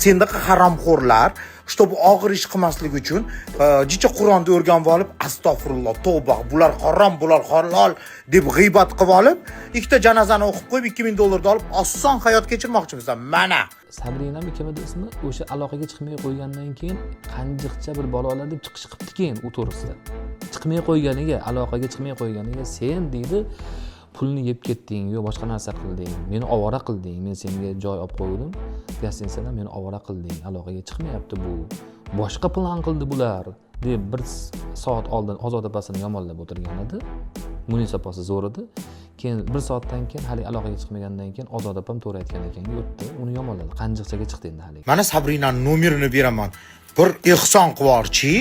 Sendaqa haromxo'rlar, чтобы og'ir ish qilmaslik uchun jicha Qur'onni o'rganib olib, astag'firulloh, tavba, bular harom, bular halol deb g'iybat qilib olib, ikkita janozani o'qib qo'yib $2000 olib oson hayot kechirmoqchimisan. Mana Sabrina kimidi ismi o'sha aloqaga chiqmay qo'ygandan keyin qanjiqcha bir balolar deb chiqish qilibdi keyin u to'g'risida. Chiqmay qo'yganiga, aloqaga chiqmay qo'yganiga sen deydi pulni yeb ketding, yo boshqa narsa qilding, meni ovora qilding, men senga joy olib qo'ydim, gastinisadan meni ovora qilding, aloqaga chiqmayapti bu. Boshqa plan qildi bular deb 1 soat oldin Ozoda opasini yomonlab o'tirgan edi. Munis opasi zo'r edi. Keyin 1 soatdan keyin hali aloqaga chiqmagandan keyin Ozoda opam to'g'ri aytgan ekan, o'tdi, uni yomonladi. Qanjiqchaga chiqdi endi hali. mana Sabrinaning nomerini beraman. Bir ehson qivorchi,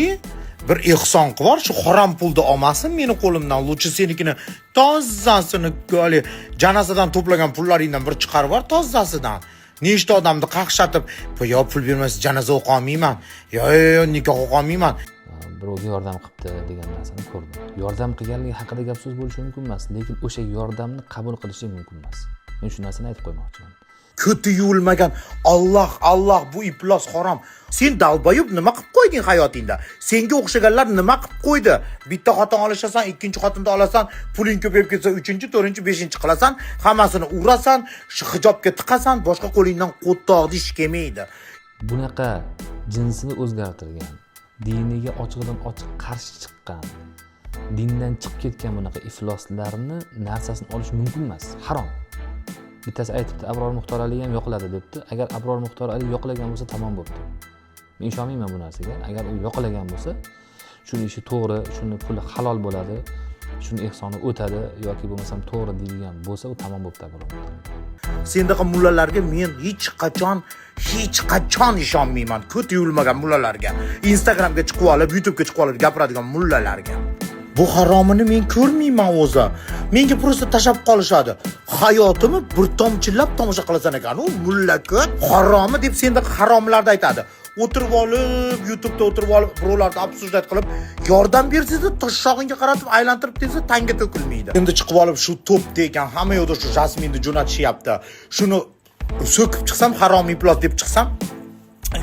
bir ehson qivor, shu harom pulni olmasin meni qo'limdan. Lutchi senikini tozasini g'oli janozadan to'plagan pullaringdan bir chiqarib yubor, tozasidan. Nechta odamni qaqshatib, "Yo pul bermasa janoza o'qiy olmayman, yo nikoh o'qiy olmayman." Birovga yordam qilibdi degan narsani ko'rdim. Yordam qilganligi haqida gap so'z bo'lishi mumkin emas, lekin o'sha yordamni qabul qilishi mumkin emas. Men shu narsani aytib qo'ymoqchiman. Ko'ti yuvilmagan Alloh bu iflos harom. Sen dalbayib nima qilib qo'yding hayotingda? Senga o'xshaganlar nima qilib qo'ydi? Bitta xotin olishasan, ikkinchi xotinni olasan, puling ko'payib ketsa, 3-chi, 4-chi, 5-chi qilasan, hammasini urasan, hijobga tiqasan, boshqa qo'lingdan qo'ttoqni ish kelmaydi. Bunaqa jinsini o'zgartirgan, diniga ochiqdan ochiq qarshi chiqqan, dindan chiqib ketgan bunaqa ifloslarni narsasini olish mumkin emas, harom. Bittasi aytibdi, Abror Muxtor Ali ham yo'qladi debdi. Agar Abror Muxtor Ali yo'qlagan bo'lsa, tamom bo'libdi. Men ishonmayman bu narsaga. Agar u yo'qlagan bo'lsa, shuni ishi to'g'ri, shuni puli halol bo'ladi, shuni ehsoni o'tadi yoki bo'lmasam to'g'ri deyilgan bo'lsa, u tamom bo'libdi Abror Muxtor. Sendaqa mullalarga men hech qachon ishonmayman. Ko'ti yuvilmagan mullalarga, Instagramga chiqib olib, YouTube'ga chiqib olib gapiradigan mullalarga. Bu haromini men ko'rmayman o'zi. Menga prosta tashab qolishadi. Hayotimni bir tomchilab tomosha qilasan ekan, u mulla ko'p haromi deb sendaqa haromlarni aytadi. O'tirib olib, YouTube'da o'tirib olib, birovlarni obsujat qilib, yordam bersangiz, toshshog'inga qaratib aylantirib desa, tanga to'kilmaydi. Endi chiqib olib shu to'pda ekan, hamma yoqda shu Jasminni jo'natishyapti. Shuni so'kib chiqsam, harom iflos deb chiqsam,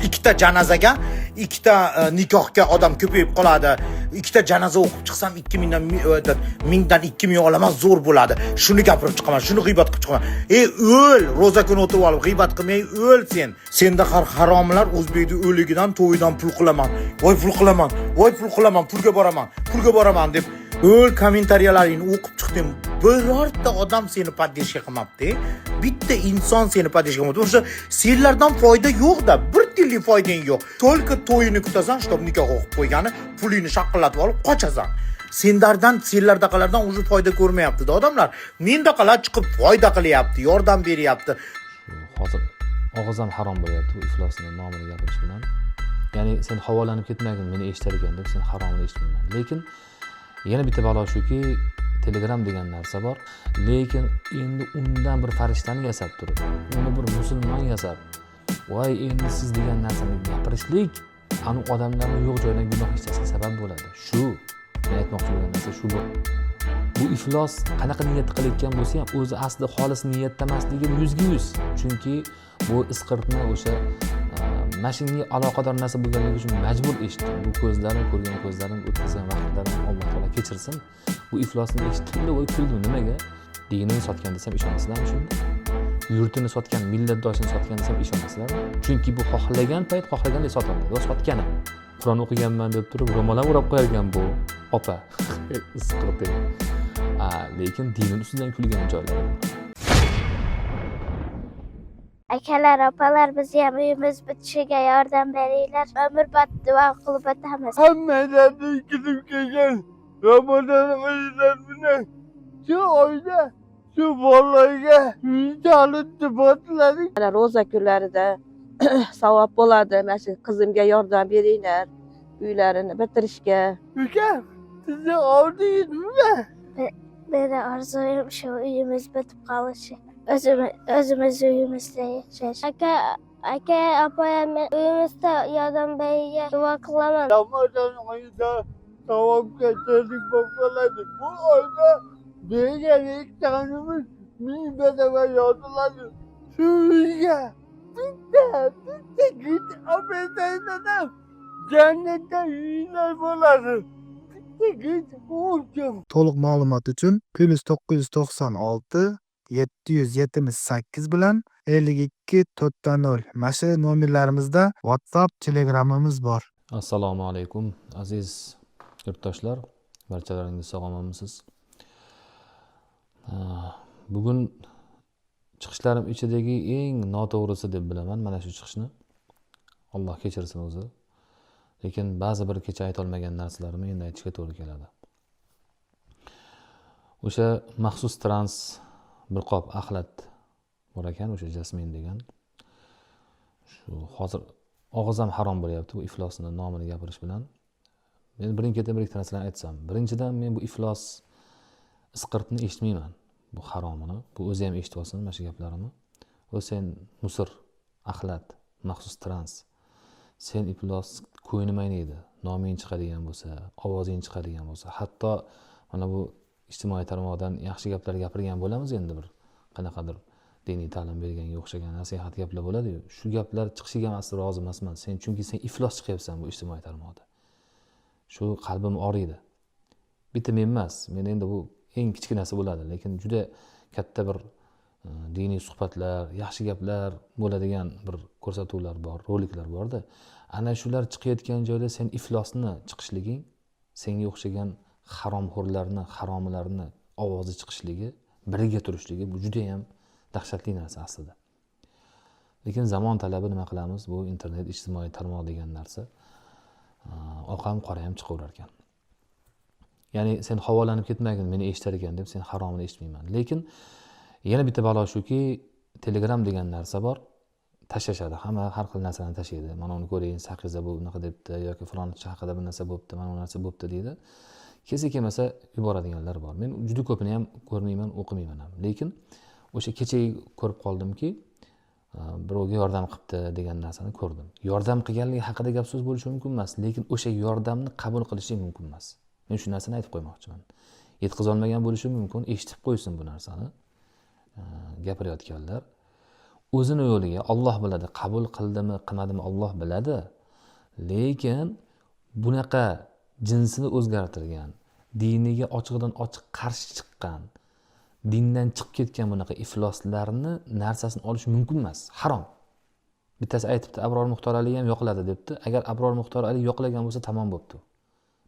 ikkita janozaga, ikkita nikohga odam ko'payib qoladi. Ikkita janoza o'qib chiqsam 1000dan 2000 olaman, zo'r bo'ladi. Shuni gapirib chiqaman, shuni g'iybat qilib chiqaman. O'l, roza kuni o'tirib olib g'iybat qilmay o'l sen. Senda haromlar o'zbekning o'ligidan, to'yidan pul qilaman. Voy pul qilaman, voy pul qilaman, pulga boraman deb o'l kommentariyalaringni o'qib chiqdim. Birorta odam seni podдержка qilmabdi. Bitta inson seni podдержка qilmadi. O'sha senlardan foyda yo'q-da, bir tillik foydang yo'q. Только to'yini kutasan, shtob nikoh o'qib qo'ygani, pulingni shaqillatib olib qochasan. Senlardaqalardan o'zi foyda ko'rmayapti-da odamlar. Mendaqalar chiqib foyda qilyapti, yordam beryapti. Hozir og'izim harom bo'lyapti bu iflosning nomini gapirish bilan. Ya'ni sen havolanib ketmagin, meni eshitar ekan deb sen haromini eshitmayman. Lekin yana bitta balo shuki, Telegram degan narsa bor, lekin endi undan bir farishtani yasab turib, uni bir musulmon yasab, voy endi siz degan narsani gapirishlik anu odamlarning yo'q joydan gunoh ishlashiga sabab bo'ladi. Shu men aytmoqchi bo'lgan narsa shu. Bu iflos qanaqa niyat qilayotgan bo'lsa ham o'zi aslida xolis niyatda emasligi 100%. Chunki bu isqirtni o'sha mashinga aloqador narsa bo'lganligi uchun majbur eshitdim. Bu ko'zlarim ko'rgan ko'zlarim o'tkazgan vaqtlarim Alloh taolo kechirsin. Bu iflosni eshitdim-da, voy kuldim. Nimaga? Dinini sotgan desam ishonasizlarmi shunda? Yurtini sotgan, millatdoshini sotgan desam ishonasizlarmi? Chunki bu xohlagan payt xohlaganday sotolmaydi. Va sotgani. Qur'on o'qiganman deb turib, ro'mol ham o'rab qo'yarkan bu opa. Isqirtdi. Lekin dinini ustidan kulgan joylari bor. Akalar, opalar, biz ham uyimiz bitishiga yordam beringlar. Umrbod duo qilib o'tamiz. Hammalarning kirib kelgan Ramazon oyidan bilan shu oyda shu bolaga uychalikni botladik. Ro'za kunlarida savob bo'ladi. Mana shu qizimga yordam beringlar, uylarini bitirishga. Uka, sizni oldingizmi? Meni orzuyim shu uyimiz bitib qolishi. O'zimiz uyimizda yashash. Aka, opa, men uyimizda yordam beringlar duo qilaman. Ramazon oyida savobga terik bo'ladi. Bu oyda bergan ekkanimiz 1000 badava yoziladi. Shu uyga bitta git operatsiyadan jannatda uylar bo'ladi. Bitta git o'ldim. To'liq ma'lumot uchun +996 778 bilan 52 400 mana shu nomerlarimizda WhatsApp, Telegramimiz bor. Assalomu alaykum aziz yurtdoshlar, barchalaringiz sog' omonmisiz? Bugun chiqishlarim ichidagi eng noto'g'risi deb bilaman mana shu chiqishni. Alloh kechirsin o'zi. Lekin ba'zi bir kecha aytolmagan narsalarimni endi aytishga to'g'ri keladi. O'sha maxsus trans bir qop axlat bor ekan, o'sha Jasmin degan. Shu hozir og'izim harom bo'lyapti bu iflosni nomini gapirish bilan. Men birin-ketin bir ikkita narsalarni aytsam. Birinchidan men bu iflos isqirtni eshitmayman. Bu haromini. Bu o'zi ham eshitib olsin mana shu gaplarimni. O sen musir, axlat, maxsus trans. Sen iflos ko'nglim aynaydi. Noming chiqadigan bo'lsa, ovozing chiqadigan bo'lsa, hatto mana bu ijtimoiy tarmoqdan yaxshi gaplar gapirgan bo'lamiz endi bir qanaqadir diniy ta'lim berganga o'xshagan nasihat gaplar bo'ladi-yu. Shu gaplar chiqishiga men aslo rozi emasman. Chunki sen iflos chiqyapsan bu ijtimoiy tarmoqda. Shu qalbim og'riydi. Bitta men emas, men endi bu eng kichkinasi bo'ladi, lekin juda katta bir diniy suhbatlar, yaxshi gaplar bo'ladigan bir ko'rsatuvlar bor, roliklar bor-da. Ana shular chiqayotgan joyda sen iflosni chiqishliging, senga o'xshagan haromxo'rlarni, haromilarni ovozi chiqishligi, biriga turishligi bu juda ham dahshatli narsa aslida. Lekin zamon talabi nima qilamiz? Bu internet, ijtimoiy tarmoq degan narsa oq ham qora ham chiqaverar ekan. Ya'ni sen havolanib ketmagin, meni eshitar ekan deb sen haromini eshitmayman. Lekin yana bitta balo shuki, Telegram degan narsa bor. Tashlashadi. Hamma har xil narsani tashlaydi. Mana uni ko'ring, saqiza bu bunaqa debdi yoki falon haqida bir narsa bo'pti, mana bu narsa bo'pti deydi. Kelsa yuboradiganlar bor. Men juda ko'pini ham ko'rmayman, o'qimayman ham. Lekin o'sha kechagi ko'rib qoldimki, birovga yordam qilibdi degan narsani ko'rdim. Yordam qilganligi haqida gap so'z bo'lishi mumkin emas, lekin o'sha yordamni qabul qilishi mumkin emas. Men shu narsani aytib qo'ymoqchiman. Yetkiza olmagan bo'lishi mumkin, eshitib qo'ysin bu narsani. Gapirayotganlar o'zini yo'liga Alloh biladi, qabul qildimi, qilmadimi Alloh biladi. Lekin bunaqa jinsini o'zgartirgan, diniga ochiqdan ochiq qarshi chiqqan, dindan chiqib ketgan bunaqa ifloslarni narsasini olish mumkin emas, harom. Bittasi aytibdi, Abror Muxtor Ali ham yoqiladi debdi. Agar Abror Muxtor Ali yoqilagan bo'lsa, tamom bo'pti.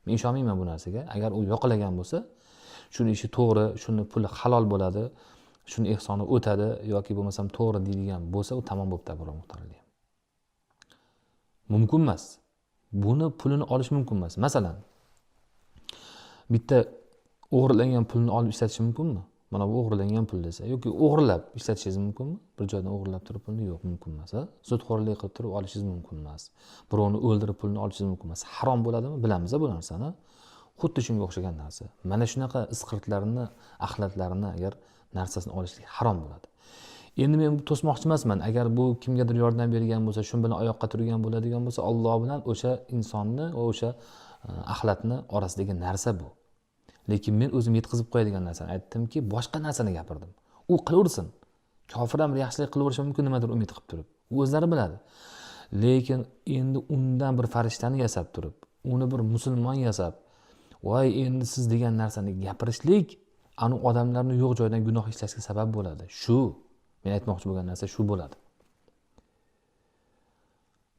Men ishonmayman bu narsaga. Agar u yoqilagan bo'lsa, shuni ishi to'g'ri, shuni puli halol bo'ladi, shuni ehsoni o'tadi yoki bo'lmasam to'g'ri deydigan bo'lsa, u tamom bo'pti Abror Muxtor Ali. Mumkin emas. Buni pulini olish mumkin emas. Masalan, bitta o'g'irlangan pulni olib ishlatish mumkinmi? Mana bu o'g'irlangan pul desa yoki o'g'irlab ishlatishingiz mumkinmi? Bir joydan o'g'irlab turib pulni yo'q, mumkin emas. Sudxo'rlik qilib turib olishingiz mumkin emas. Birovni o'ldirib pulni olishingiz mumkin emas. Harom bo'ladimi? Bilamiz bu narsani. Xuddi shunga o'xshagan narsa. Mana shunaqa isqirtlarni, axlatlarni agar narsasini olishlik harom bo'ladi. Endi men to'smoqchi emasman. Agar bu kimgadir yordam bergan bo'lsa, shu bilan oyoqqa turgan bo'ladigan bo'lsa, Alloh bilan o'sha insonni va o'sha axlatni orasidagi narsa bu. Lekin men o'zim yetkazib qo'yadigan narsani aytdimki, boshqa narsani gapirdim. U qilaversin. Kofir ham yaxshilik qilaverishi mumkin, nimadir umid qilib turib. U o'zlari biladi. Lekin endi undan bir farishtani yasab turib, uni bir musulmon yasab, voy endi siz degan narsani gapirishlik anu odamlarni yo'q joydan gunoh ishlashga sabab bo'ladi. Shu men aytmoqchi bo'lgan narsa shu bo'ladi.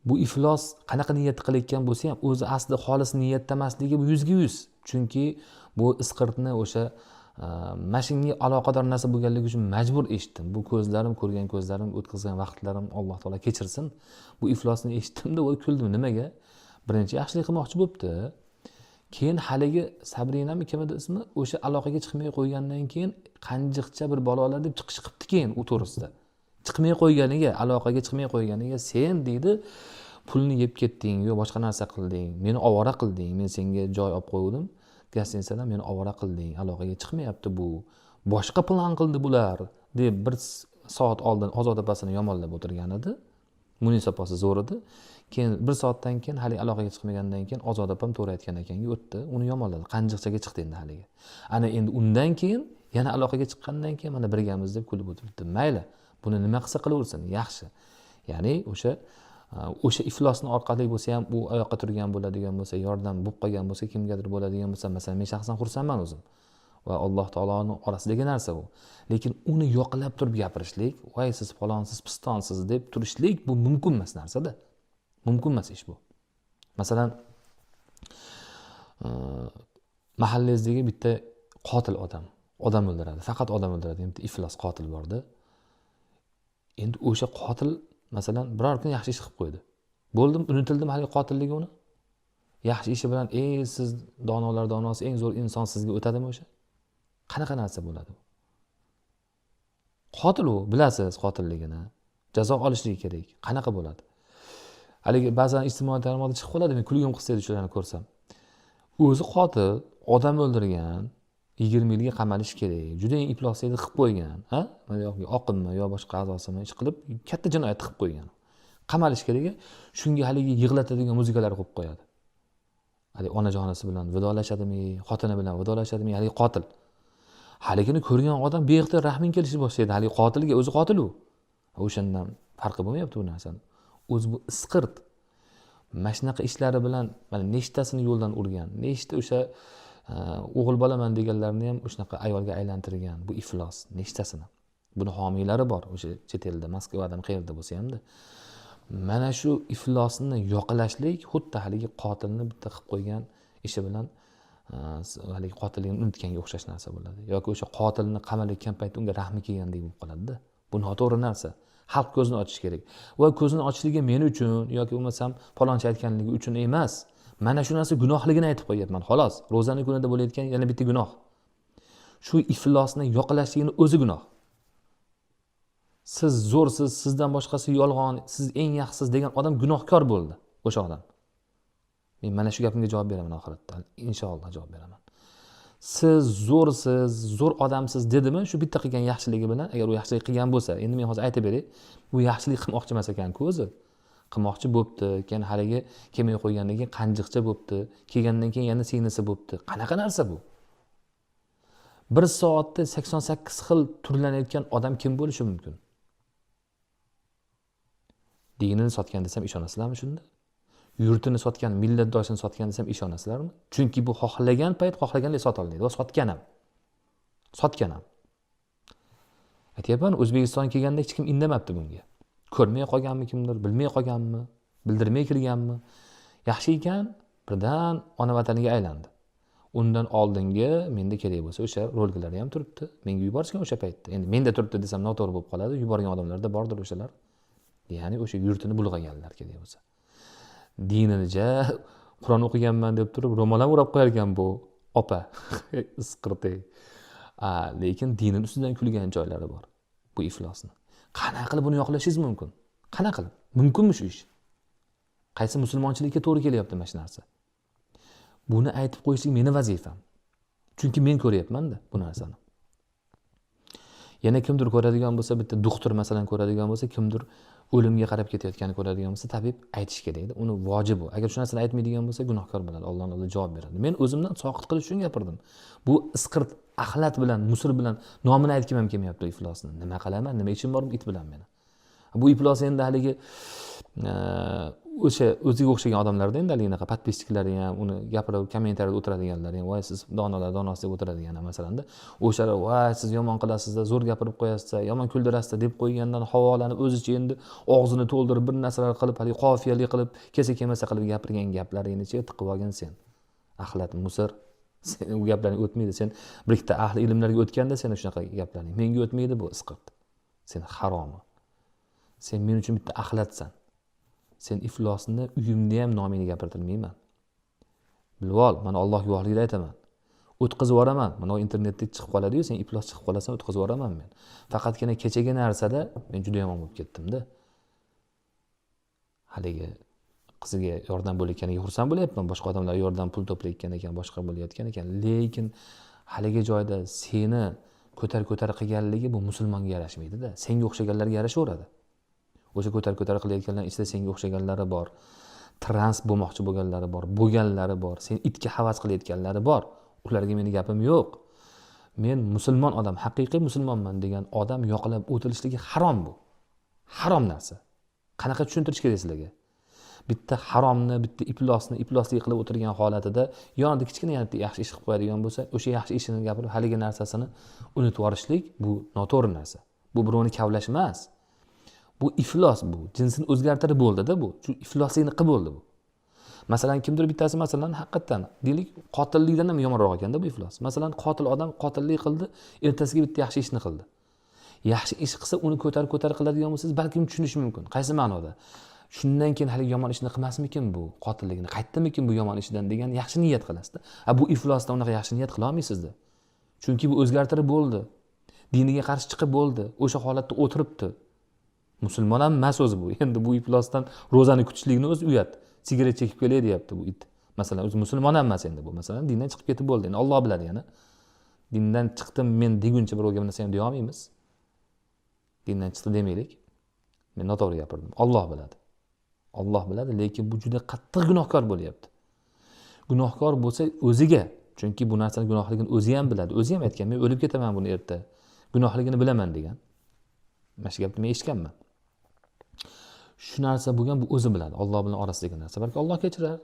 Bu iflos qanaqa niyat qilayotgan bo'lsa ham o'zi aslida xolis niyatda emasligi bu 100%. Chunki bu isqirtni o'sha mashinga aloqador narsa bo'lganligi uchun majbur eshitdim. Bu ko'zlarim, ko'rgan ko'zlarim, o'tkazgan vaqtlarim Alloh taolo kechirsin. Bu iflosni eshitdim-da, voy kuldim. Nimaga? Birinchi yaxshilik qilmoqchi bo'pti. Keyin haligi Sabrinami kim edi ismi? O'sha aloqaga chiqmay qo'ygandan keyin qanjiqcha bir balolar deb chiqish qilibdi keyin u to'g'risida. Chiqmay qo'yganiga, aloqaga chiqmay qo'yganiga sen deydi, pulni yeb ketding, yo boshqa narsa qilding, meni ovora qilding, men senga joy olib qo'ydim, gastinisadan meni ovora qilding, aloqaga chiqmayapti bu. Boshqa plan qildi bular deb bir soat oldin Ozod opasini yomonlab o'tirgan edi. Munis opasi zo'r edi. Keyin bir soatdan keyin hali aloqaga chiqmagandan keyin Ozod opam to'g'ri aytgan ekanga o'tdi, uni yomonladi, qanjiqchaga chiqdi endi haliga. Ana endi undan keyin yana aloqaga chiqqandan keyin mana birgamiz deb kulib o'tiribdi. Mayli, buni nima qilsa qilaversin, yaxshi. Ya'ni o'sha iflosni orqali bo'lsa ham u oyoqqa turgan bo'ladigan bo'lsa, yordam bo'lib qolgan bo'lsa, kimgadir bo'ladigan bo'lsa, masalan men shaxsan xursandman o'zim. Va Alloh taoloning orasidagi narsa bu. Lekin uni yoqlab turib gapirishlik, "Voy siz falonsiz, pistonsiz" deb turishlik bu mumkin emas narsa-da. Mumkin emas ish bu. Masalan, mahallangizdagi bitta qotil odam o'ldiradi, faqat odam o'ldiradi, bitta iflos qotil borda. Endi o'sha qotil masalan biror kun yaxshi ish qilib qo'ydi. Bo'ldim, unutildimi hali qotilligi uni? Yaxshi ishi bilan siz donolar donosi, eng zo'r inson sizga o'tadimi o'sha? Qanaqa narsa bo'ladi? Qotil u, bilasiz qotilligini. Jazo olishligi kerak. Qanaqa bo'ladi? Haligi ba'zan ijtimoiy tarmoqda chiqib qoladi, men kulgim qilsa edi shularni ko'rsam. O'zi qotil, odam o'ldirgan, 20 yilga qamalish kerak. Juda eng ifloslikni qilib qo'ygan, ha? Yoki oqimmi yo boshqa a'zosimi ish qilib, katta jinoyat qilib qo'ygan. Qamalish kerak, shunga haligi yig'latadigan muzikalar qo'yib qo'yadi. Hali onajonisi bilan vidolashadimi, xotini bilan vidolashadimi, haligi qotil. Haligini ko'rgan odam beixtiyor rahmin kelishni boshlaydi. Haligi qotilga o'zi qotil u. O'shandan farqi bo'lmayapti bu narsani. O'zi bu isqirt. Mana shunaqa ishlari bilan mana nechtasini yo'ldan urgan, nechta o'sha o'g'il bolaman deganlarni ham o'shanaqa ayolga aylantirgan. Bu iflos, nechtasini. Buni homiylari bor o'sha chet elda, Moskvada, qayerda bo'lsa hamda. Mana shu iflosni yoqlashlik xuddi haligi qotilni bitta qilib qo'ygan ishi bilan haligi qotillikni unutganga o'xshash narsa bo'ladi. Yoki o'sha qotilni qamalayotgan paytda unga rahmi kelgandek bo'lib qoladi-da. Bu noto'g'ri narsa. Xalq ko'zini ochish kerak. Va ko'zini ochishligi men uchun yoki bo'lmasam falonchi aytganligi uchun emas. Mana shu narsa gunohligini aytib qo'yapman, xolos. Ro'zani kunida bo'layotgan yana bitta gunoh. Shu iflosni yoqlashligini o'zi gunoh. Siz zo'rsiz, sizdan boshqasi yolg'on, siz eng yaxshisiz degan odam gunohkor bo'ldi, o'sha odam. Men mana shu gapimga javob beraman oxiratda. Inshaalloh javob beraman. Siz zo'rsiz, zo'r odamsiz dedimi, shu bitta qilgan yaxshiligi bilan, agar u yaxshilik qilgan bo'lsa, endi men hozir aytib beray, u yaxshilik qilmoqchi emas ekan-ku o'zi. Qilmoqchi bo'pti, keyin haligi kelmay qo'ygandan keyin qanjiqcha bo'pti, kelgandan keyin yana singlisi bo'pti. Qanaqa narsa bu? Bir soatda 88 xil turlanayotgan odam kim bo'lishi mumkin? Dinini sotgan desam ishonasizlarmi shunda? Yurtini sotgan, millatdoshini sotgan desam ishonasizlarmi? Chunki bu xohlagan payt xohlaganday sota oladi va sotgan ham. Sotgan ham. Aytyapman, O'zbekistonga kelganda hech kim indamabdi bunga. Ko'rmay qolganmi kimdir, bilmay qolganmi, bildirmay kirganmi? Yaxshi ekan, birdan ona vataniga aylandi. Undan oldingi menda kerak bo'lsa o'sha rolgalari ham turibdi. Menga yuborishgan o'sha paytda. Endi menda turibdi desam noto'g'ri bo'lib qoladi. Yuborgan odamlarda bordir o'shalar. Ya'ni o'sha yurtini bulg'aganlar kerak bo'lsa. Dinija Qur'on o'qiganman deb turib ro'mol ham o'rab qo'yar ekan bu opa. Isqirtay. Lekin dinning ustidan kulgan joylari bor. Bu iflosni. Qanaqa qilib buni yoqlashingiz mumkin? Qanaqa qilib? Mumkinmi shu ish? Qaysi musulmonchilikka to'g'ri kelyapti mana shu narsa? Buni aytib qo'yishlik meni vazifam. Chunki men ko'ryapman-da bu narsani. Yana kimdir ko'radigan bo'lsa, bitta doktor masalan ko'radigan bo'lsa, kimdir o'limga qarab ketayotganini ko'radigan bo'lsa, tabib aytish kerak. Uni vojib bu. Agar shu narsani aytmaydigan bo'lsa, gunohkor bo'ladi. Allohning oldida javob beradi. Men o'zimdan soqit qilish uchun gapirdim. Bu isqirt axlat bilan, musr bilan nomini aytgim ham kelmayapti iflosni. Nima qilaman? Nima ishim bor it bilan meni? Bu iflos endi haligi o'sha o'ziga o'xshagan odamlarda endi haligi podpischiklari ham, uni gapirib kommentariyada o'tiradiganlar ham, voy siz donolar donosi deb o'tiradigan masalanda, o'shalar voy siz yomon qilasizda, zo'r gapirib qo'yasiz, yomon kuldirasiz deb qo'ygandan havolanib o'zicha endi og'zini to'ldirib bir narsalar qilib, haligi qofiyali qilib, kelsa qilib gapirgan gaplaringni tiqib olgin sen. Axlat musir. Sen u gaplarning o'tmaydi. Sen bir ikkita ahli ilmlarga o'tganda sen shunaqa gaplarning menga o'tmaydi bu isqirt. Sen haromi. Sen men uchun bitta axlatsan. Sen iflosni uyimda ham nomini gapirtirmayman. Bilib ol, mana Alloh guvohligida aytaman. O'tkazib yuboraman. Mana internetda chiqib qoladi-yu, sen iflos chiqib qolasan, o'tkazib yuboraman men. Faqatgina kechagi narsada men juda yomon bo'lib ketdim-da. Haligi qiziga yordam bo'layotganiga xursand bo'lyapman. Boshqa odamlar yordam pul to'playotgan ekan, boshqa bo'layotgan ekan. Lekin haligi joyda seni ko'tar qilganligi bu musulmonga yarashmaydi-da. Senga o'xshaganlarga yarashaveradi. O'sha ko'tar qilayotganlar ichida senga o'xshaganlari bor. Trans bo'lmoqchi bo'lganlari bor. Sen itga havas qilayotganlari bor. Ularga meni gapim yo'q. Men musulmon odam, haqiqiy musulmonman degan odam yoqlab o'tilishligi harom bu. Harom narsa. Qanaqa tushuntirish kerak sizlarga? Bitta haromni, bitta ifloslik qilib o'tirgan holatida yonida kichkina yana yaxshi ish qilib qo'yadigan bo'lsa, o'sha yaxshi ishini gapirib haligi narsasini unutib yuborishlik bu noto'g'ri narsa. Bu birovni kavlash emas. Bu iflos bu. Jinsini o'zgartirib bo'ldi-da bu. Shu ifloslikni qilib bo'ldi bu. Masalan, kimdir bittasi masalan haqiqatan deylik qotillikdan ham yomonroq ekanda bu iflos. Masalan, qotil odam qotillik qildi, ertasiga bitta yaxshi ishni qildi. Yaxshi ish qilsa uni ko'tarib qiladigan bo'lsangiz, balkim tushunish mumkin. Qaysi ma'noda? Shundan keyin hali yomon ishni qilmasmikin bu qotillikni, qaytdimikin bu yomon ishdan degan yaxshi niyat qilasizda. Bu iflosdan unaqa yaxshi niyat qila olmaysizda. Chunki bu o'zgartirib bo'ldi. Diniga qarshi chiqib bo'ldi. O'sha holatda o'tiribdi. Musulmon ham emas o'zi bu. Endi bu iflosdan ro'zani kutishlikni o'zi uyat. Sigaret chekib kelay deyapti bu it. Masalan, o'zi musulmon ham emas endi bu. Masalan, dindan chiqib ketib bo'ldi. Endi Alloh biladi yana. Dindan chiqdim men deguncha birovga bir narsa ham deya olmaymiz. Dindan chiqdi demaylik. Men noto'g'ri gapirdim. Alloh biladi. Alloh biladi, lekin bu juda qattiq gunohkor bo'lyapti. Gunohkor bo'lsa o'ziga, chunki bu narsaning gunohligini o'zi ham biladi. O'zi ham aytgan, men o'lib ketaman buni erta. Gunohligini bilaman degan. Mana shu gapni men eshitganman. Shu narsa bo'lgan bu o'zi biladi. Alloh bilan orasidagi narsa. Balki Alloh kechirar.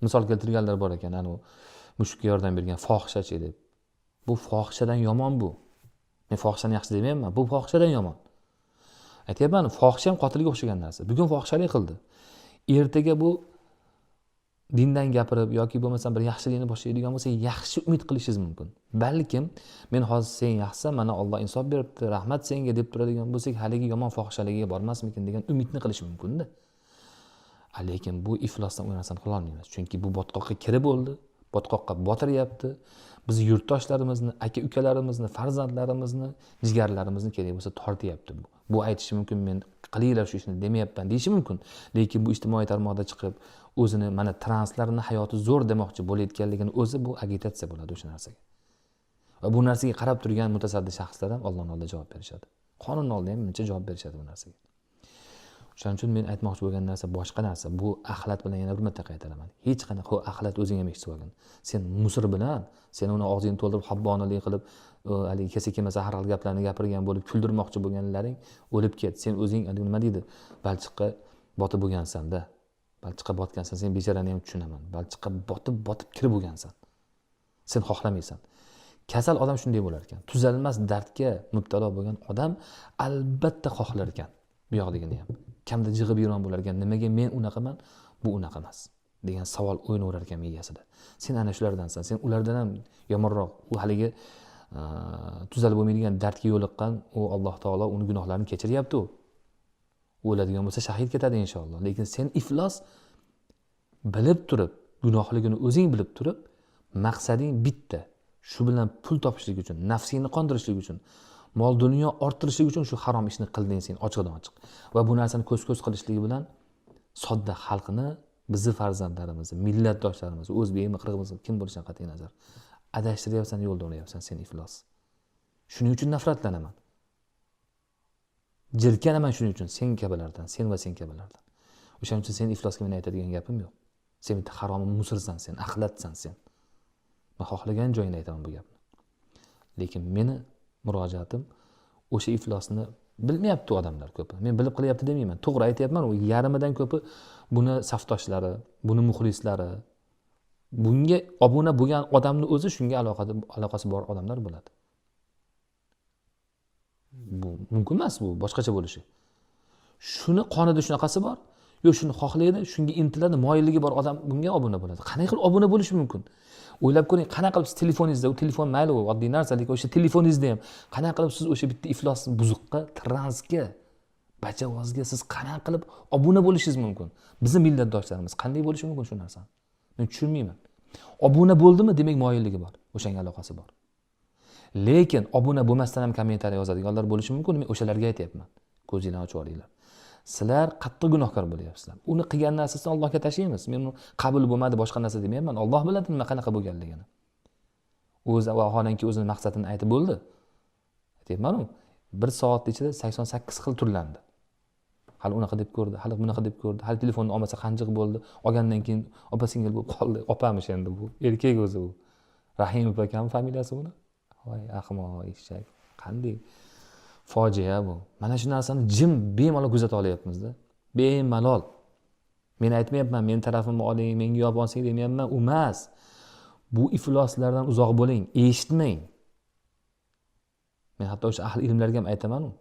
Misol keltirganlar bor ekan, anu mushukka yordam bergan fohishachi deb. Bu fohishadan yomon bu. Men fohishani yaxshi demayapman. Bu fohishadan yomon. Aytyapman, fohisha ham qotilga o'xshagan narsa. Bugun fohishalik qildi. Ertaga bu dindan gapirib yoki bo'lmasa bir yaxshilikni boshlaydigan bo'lsa, yaxshi umid qilishingiz mumkin. Balkim men hozir sen yaxshi, mana Alloh insof beribdi, rahmat senga deb turadigan bo'lsak, haligi yomon fohishaligiga bormasmikin degan umidni qilish mumkin-da. Lekin bu iflosdan u narsani qila olmaymiz. Chunki bu botqoqqa kirib bo'ldi, botqoqqa botiryapti. Biz yurtdoshlarimizni, aka-ukalarimizni, farzandlarimizni, jigarlarimizni kerak bo'lsa tortyapti bu. Bu aytishi mumkin, men qilinglar shu ishni demayapman deyishi mumkin. Lekin bu ijtimoiy tarmoqda chiqib o'zini mana translarni hayoti zo'r demoqchi bo'layotganligini o'zi bu agitatsiya bo'ladi o'sha narsaga. Va bu narsaga qarab turgan mutasaddi shaxslar ham Allohning oldida javob berishadi. Qonun oldida ham menimcha javob berishadi bu narsaga. Shuning uchun men aytmoqchi bo'lgan narsa boshqa narsa. Bu axlat bilan yana bir marta qaytaraman. Hech qanaqa axlat o'zing ham eshitib olgin. Sen musr bilan, sen uni og'zingni to'ldirib habbonalik qilib, haligi kelsa-kelmasa har xil gaplarni gapirgan bo'lib, kuldirmoqchi bo'lganlaring o'lib ket. Sen o'zing nima deydi? Balchiqqa botib bo'lgansan-da. Balchiqqa botgansan, sen bechorani ham tushunaman. Balchiqqa botib kirib bo'lgansan. Sen xohlamaysan. Kasal odam shunday bo'lar ekan. Tuzalmas dardga mubtalo bo'lgan odam albatta xohlar ekan. Bu yoqdigini ham. Kamda jig'ib yurgan bo'lar ekan. Nimaga men unaqaman, bu unaqa emas degan savol o'ynaverar ekan miyasida. Sen ana shulardansan. Sen ulardan ham yomonroq. U haligi tuzalib bo'lmaydigan dardga yo'liqqan, u Alloh taolo uni gunohlarini kechiryapti u. O'ladigan bo'lsa shahid ketadi inshaalloh. Lekin sen iflos bilib turib, gunohligini o'zing bilib turib, maqsading bitta. Shu bilan pul topishlik uchun, nafsingni qondirishlik uchun, mol dunyo orttirishlik uchun shu harom ishni qilding sen ochiqdan ochiq. Va bu narsani ko'z qilishligi bilan sodda xalqni, bizni farzandlarimizni, millatdoshlarimizni, o'zbekmi, qirg'izmi, kim bo'lishidan qat'iy nazar adashtiryapsan, yo'lda uryapsan sen iflos. Shuning uchun nafratlanaman. Jirkanaman shuning uchun sen kabilardan, sen va sen kabilardan. O'shaning uchun sen iflosga men aytadigan gapim yo'q. Sen bitta haromi musirsan sen, axlatsan sen. Men xohlagan joyini aytaman bu gapni. Lekin meni murojaatim o'sha iflosni bilmayapti odamlar ko'pi. Men bilib qilyapti demayman. To'g'ri aytayapman, u yarimidan ko'pi buni safdoshlari, buni muxlislari, bunga obuna bo'lgan odamni o'zi shunga aloqasi bor odamlar bo'ladi. Bu mumkin emas, bu boshqacha bo'lishi. Shuni qonida shunaqasi bor, yo shuni xohlaydi, shunga intiladi, moyilligi bor odam bunga obuna bo'ladi. Qanday qilib obuna bo'lishi mumkin? O'ylab ko'ring, qanaqa qilib siz telefoningizda, u telefon mayli, u oddiy narsa, lekin o'sha telefoningizda ham qanaqa qilib siz o'sha bitta iflos buzuqqa, transga, bachavozga siz qanaqa qilib obuna bo'lishingiz mumkin? Bizning millatdoshlarimiz qanday bo'lishi mumkin shu narsani? Men tushunmayman. Obuna bo'ldimi, demak moyilligi bor, o'shanga aloqasi bor. Lekin obuna bo'lmasdan ham kommentariy yozadiganlar bo'lishi mumkin. Men o'shalarga aytayapman. Ko'zinglarni ochib olinglar. Sizlar qattiq gunohkor bo'lyapsizlar. Uni qilgan narsasini Allohga tashlaymiz. Men uni qabul bo'lmadi, boshqa narsa demayapman. Alloh biladi nima qanaqa bo'lganligini. O'zi vaholanki o'zining maqsadini aytib bo'ldi. Aytayapman-ku, 1 soat ichida 88 xil turlandi. Hali unaqa deb ko'rdi, hali bunaqa deb ko'rdi. Hali telefonni olmasa qanjiq bo'ldi. Olgandan keyin opa-singil bo'lib qoldi. Opamish endi bu. Erkak o'zi u. Rahimov akam familiyasi buni. Voy, ahmoq eshak. Qanday fojia bu. Mana shu narsani jim bemalol kuzata olyapmiz-da. Bemalol. Men aytmayapman, men tarafimni oling, menga yopib olsang demayapman, u emas. Bu ifloslardan uzoq bo'ling, eshitmang. Men hatto o'sha ahli ilmlarga ham aytaman-ku.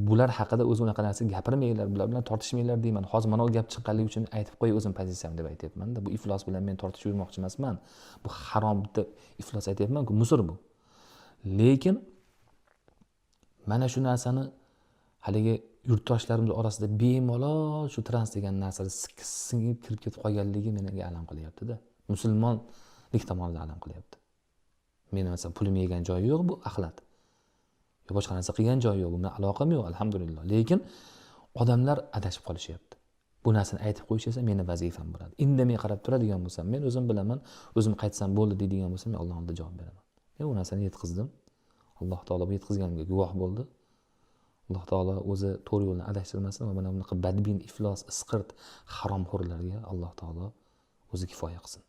Bular haqida o'zi unaqa narsa gapirmanglar, bular bilan tortishmanglar deyman. Hozir mana bu gap chiqqanligi uchun aytib qo'y o'zim pozitsiyamni deb aytyapman-da. Bu iflos bilan men tortishib yurmoqchi emasman. Bu harom deb iflos aytyapman-ku, musur bu. Lekin mana shu narsani haligi yurtdoshlarimiz orasida bemalol shu trans degan narsani singib kirib ketib qolganligi menga alam qilyapti-da. Musulmonlik tomonidan alam qilyapti. Meni masalan pulim yegan joyi yo'q bu axlat. Yo boshqa narsa qilgan joyi yo'q, bundan aloqam yo'q, alhamdulillah. Lekin odamlar adashib qolishyapti. Bu narsani aytib qo'yish esa meni vazifam bo'ladi. Indamay qarab turadigan bo'lsam, men o'zim bilaman, o'zim qaytsam bo'ldi deydigan bo'lsam, men Alloh oldida javob beraman. Men bu narsani yetkazdim. Alloh taolo bu yetkazganimga guvoh bo'ldi. Alloh taolo o'zi to'g'ri yo'ldan adashtirmasin va mana bunaqa badbin, iflos, isqirt, haromxo'rlarga Alloh taolo o'zi kifoya qilsin.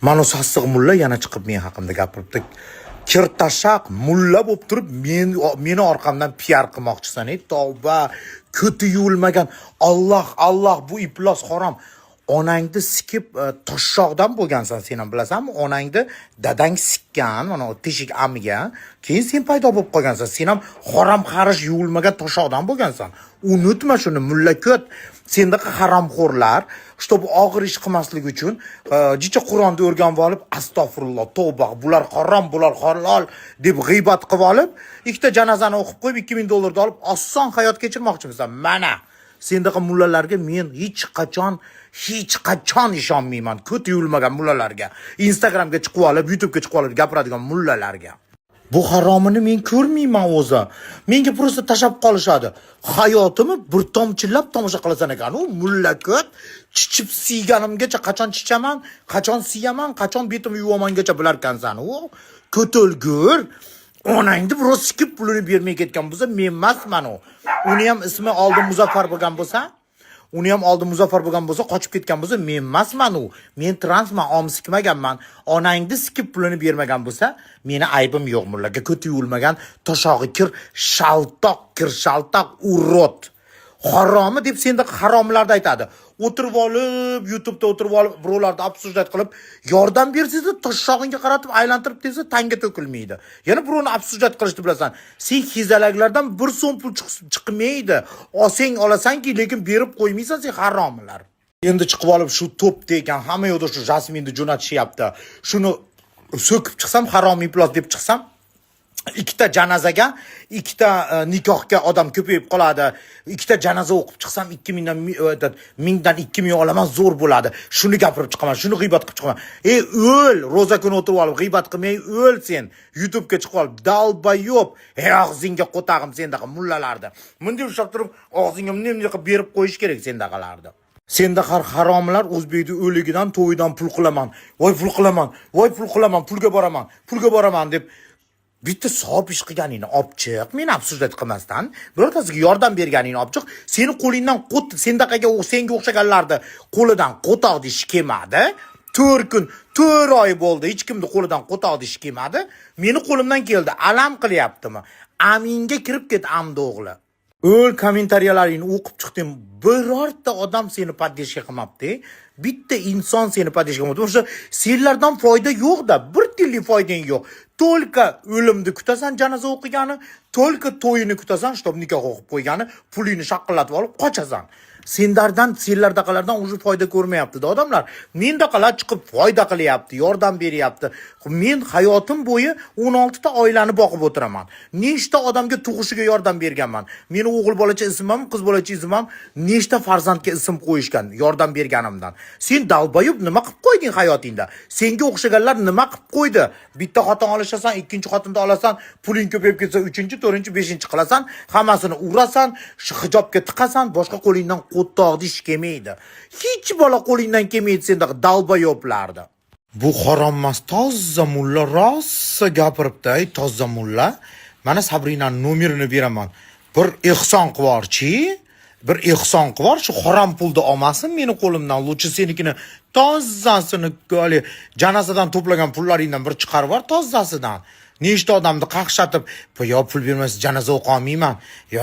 Mana sassiq mulla yana chiqib men haqimda gapiribdi. Kirtashaq mulla bo'lib turib, meni orqamdan PR qilmoqchisan. Tavba, ko'ti yuvilmagan. Alloh bu iflos harom. Onangni sikib toshshoqdan bo'lgansan, sen ham bilasanmi? Onangni dadang sikkan, mana teshik amiga, keyin sen paydo bo'lib qolgansan. Sen ham harom xarish yuvilmagan toshshoqdan bo'lgansan. Unutma shuni, mulla ko't. Sendaqa haromxo'rlar, чтобы og'ir ish qilmaslik uchun jicha Qur'onni o'rganib olib, astag'firulloh, tavba, bular harom, bular halol deb g'iybat qilib olib, ikkita janozani o'qib qo'yib $2000 olib oson hayot kechirmoqchimisan. Mana sendaqa mullalarga men hech qachon ishonmayman. Ko'ti yuvilmagan mullalarga, Instagramga chiqib olib, YouTube'ga chiqib olib gapiradigan mullalarga. Bu haromini men ko'rmayman o'zi. Menga prosta tashab qolishadi. Hayotimni bir tomchilab tomosha qilasan ekan. U mulla ko't chichib siyganimgacha qachon chichaman, qachon siyaman, qachon betimni yuvamangacha bilar ekansan. U ko'tolgur. Onangni biroz sikib pulini bermay ketgan bo'lsa, men emasman u. Uni ham ismi oldin Muzaffar bo'lgan bo'lsa, qochib ketgan bo'lsa, men emasman u. Men transman, om sikmaganman. Onangni sikib pulini bermagan bo'lsa, meni aybim yo'q mullaga. Ko'ti yuvilmagan, toshog'i kir, shaltoq, urot. Haromi deb senda haromlarda aytadi. O'tirib olib, YouTube'da o'tirib olib, birovlarni obsujdat qilib, yordam bersangiz, toshshog'ingga qaratib aylantirib desa, tanga to'kilmaydi. Yana birovni obsujdat qilishni bilasan. Sen xizalaklardan 1 so'm pul chiqmaydi. Olsang olasanki, lekin berib qo'ymaysan, sen haromlar. Endi chiqib olib shu to'pda ekan, hamma yo'qda shu Jasminni jo'natishyapti. Shuni so'kib chiqsam, haromiy iflos deb chiqsam, ikkita janozaga, ikkita nikohga odam ko'payib qoladi. Ikkita janoza o'qib chiqsam 1000dan 2000 olaman, zo'r bo'ladi. Shuni gapirib chiqaman, shuni g'iybat qilib chiqaman. O'l, roza kuni o'tirib olib g'iybat qilmay o'l sen. YouTube'ga chiqib olib dalbayo'b, og'zingga qo'tag'im sendaqa mullalardi. Bunday ushlab turib og'zingga bunday qilib berib qo'yish kerak sendaqalardi. Senda haromlar o'zbekning o'ligidan, to'yidan pul qilaman. Voy pul qilaman, pulga boraman deb bitta savob ish qilganingni olib chiq. Men afsuslat qilmasdan, birortasiga yordam berganingni olib chiq. Seni qo'lingdan sendaqaga senga o'xshaganlarni qo'lidan qo'toq ish kelmadi. 4 kun, 4 oy bo'ldi, hech kimni qo'lidan qo'toq ish kelmadi. Meni qo'limdan keldi. Alam qilyaptimi? Aminga kirib ket, amdi o'g'li. O'l kommentariyalaringni o'qib chiqdim. Birorta odam seni poddeshka qilmabdi. Bitta inson seni poddeshka qilmabdi. O'sha senlardan foyda yo'q-da, bir tillik foydang yo'q. To'lka o'limni kutasan, janoza o'qigani, to'lka to'yini kutasan, shtob nikoh o'qib qo'ygani, pulingni shaqillatib olib qochasan. Senlardaqalardan o'sha foyda ko'rmayapti-da odamlar. Mendaqalar chiqib foyda qilyapti, yordam beryapti. Men hayotim bo'yi 16 ta oilani boqib o'tiraman. Nechta odamga tug'ishiga yordam berganman. Meni o'g'il bolacha ismim, qiz bolacha ismim, nechta farzandga ism qo'yishgan yordam berganimdan. Sen dalbayib nima qilib qo'yding hayotingda? Senga o'xshaganlar nima qilib qo'ydi? Bitta xotin olishasan, ikkinchi xotinni olasan, puling ko'payib ketsa, 3-chi, 4-chi, 5-chi qilasan, hammasini urasan, hijobga tiqasan, boshqa qo'lingdan qo'ttoqni ish kelmaydi. Hech bola qo'lingdan kelmaydi sendaqa dalbayoblardi. Bu harom emas, toza mulla rosa gapiribdi, toza mulla. Mana Sabrinaning nomerini beraman. Bir ehson qivorchi, bir ehson qilib shu harom pulni olmasin meni qo'limdan. Lutchi senikini tozasini hali janozadan to'plagan pullaringdan bir chiqarib yubor tozasidan. Nechta odamni qaqshatib, "Yo pul bermasa janoza o'qiy olmayman. Yo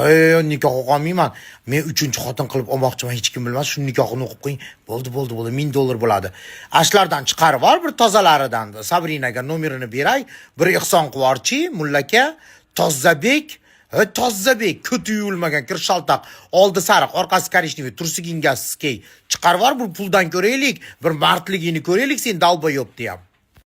nikoh o'qiy olmayman. Men 3-chi xotin qilib olmoqchiman, hech kim bilmas, shu nikohini o'qib qo'ying. Bo'ldi, $1000 bo'ladi." Ashlardan chiqarib yubor bir tozalaridan. Sabrinaga nomerini beray, bir ehson qilib yuborchi, mullaka, Tozzabek, ko'ti yuvilmagan kirshaltaq, oldi sariq, orqasi korishniy, tursigingga skey. Chiqarib yubor, bu puldan ko'raylik, bir mardligingni ko'raylik sen dalboyob deyam.